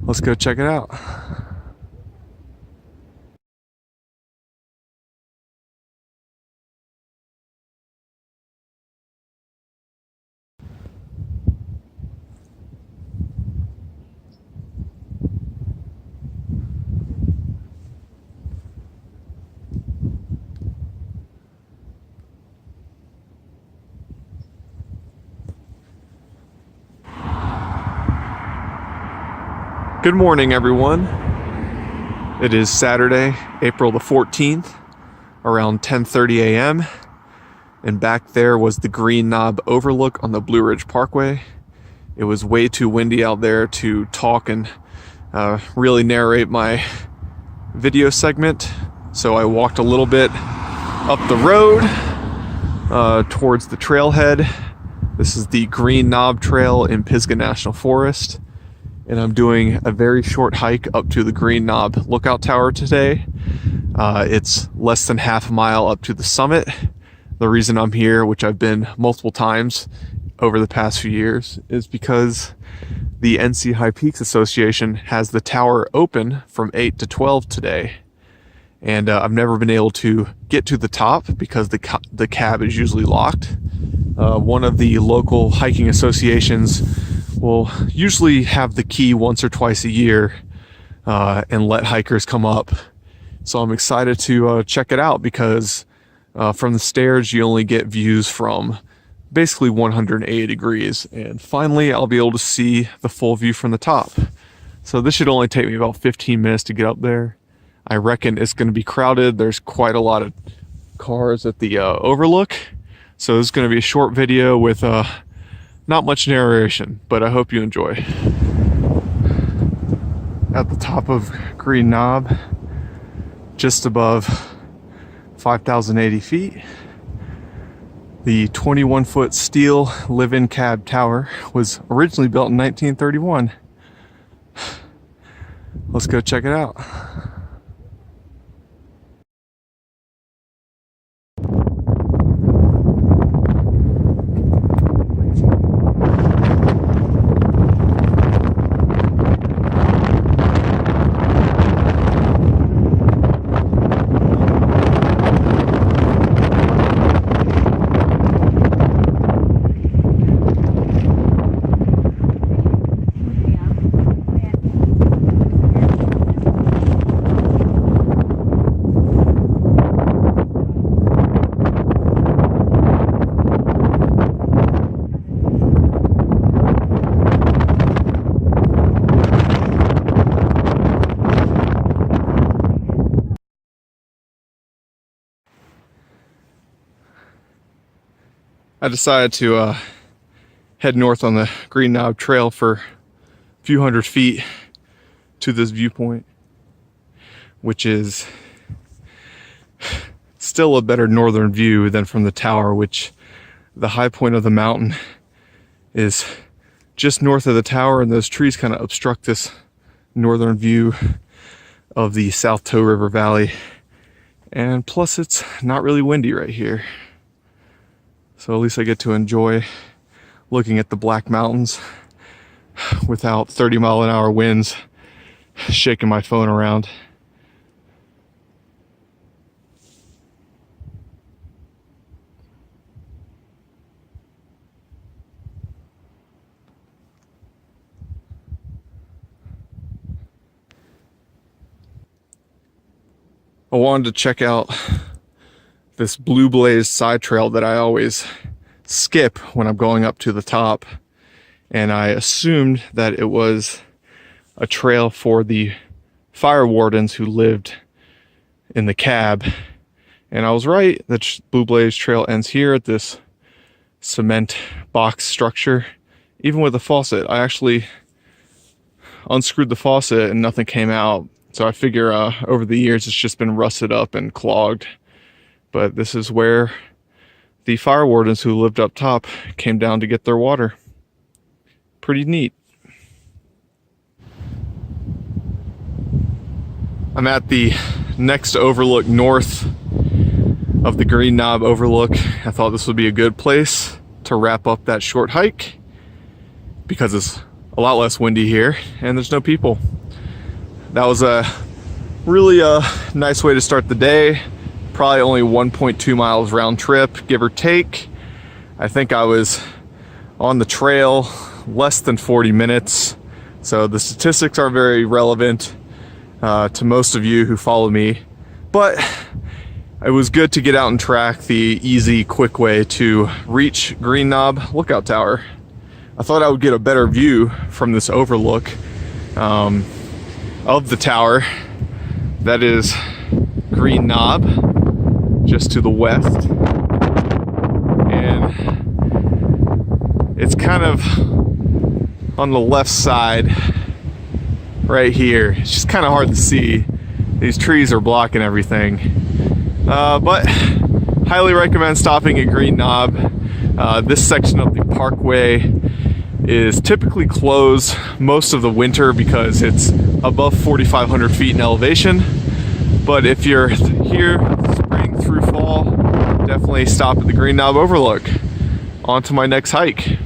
Let's go check it out. Good morning, everyone. It is Saturday, April the 14th, around 10:30 a.m. And back there was the Green Knob Overlook on the Blue Ridge Parkway. It was way too windy out there to talk and really narrate my video segment. So I walked a little bit up the road towards the trailhead. This is the Green Knob Trail in Pisgah National Forest. And I'm doing a very short hike up to the Green Knob Lookout Tower today. It's less than half a mile up to the summit. The reason I'm here, which I've been multiple times over the past few years, is because the NC High Peaks Association has the tower open from 8 to 12 today. And I've never been able to get to the top because the cab is usually locked. One of the local hiking associations will usually have the key once or twice a year and let hikers come up. So I'm excited to check it out because from the stairs you only get views from basically 180 degrees, and finally I'll be able to see the full view from the top. So this should only take me about 15 minutes to get up there. I reckon it's going to be crowded. There's quite a lot of cars at the overlook, so this is going to be a short video with not much narration, but I hope you enjoy. At the top of Green Knob, just above 5,080 feet, the 21-foot steel live-in cab tower was originally built in 1931. Let's go check it out. I decided to head north on the Green Knob Trail for a few hundred feet to this viewpoint, which is still a better northern view than from the tower, which the high point of the mountain is just north of the tower, and those trees kind of obstruct this northern view of the South Toe River Valley. And plus it's not really windy right here. So at least I get to enjoy looking at the Black Mountains without 30-mile-an-hour winds shaking my phone around. I wanted to check out this Blue Blaze side trail that I always skip when I'm going up to the top, and I assumed that it was a trail for the fire wardens who lived in the cab, and I was right. The Blue Blaze trail ends here at this cement box structure. Even with the faucet, I actually unscrewed the faucet and nothing came out, so I figure over the years it's just been rusted up and clogged. But this is where the fire wardens who lived up top came down to get their water. Pretty neat. I'm at the next overlook north of the Green Knob Overlook. I thought this would be a good place to wrap up that short hike because it's a lot less windy here, and there's no people. That was a really nice way to start the day. Probably only 1.2 miles round trip, give or take. I think I was on the trail less than 40 minutes. So the statistics are very relevant to most of you who follow me. But it was good to get out and track the easy, quick way to reach Green Knob Lookout Tower. I thought I would get a better view from this overlook of the tower. That is Green Knob, just to the west. And it's kind of on the left side right here. It's just kind of hard to see. These trees are blocking everything. But highly recommend stopping at Green Knob. This section of the Parkway is typically closed most of the winter because it's above 4,500 feet in elevation. But if you're here spring through fall, definitely stop at the Green Knob Overlook. On to my next hike.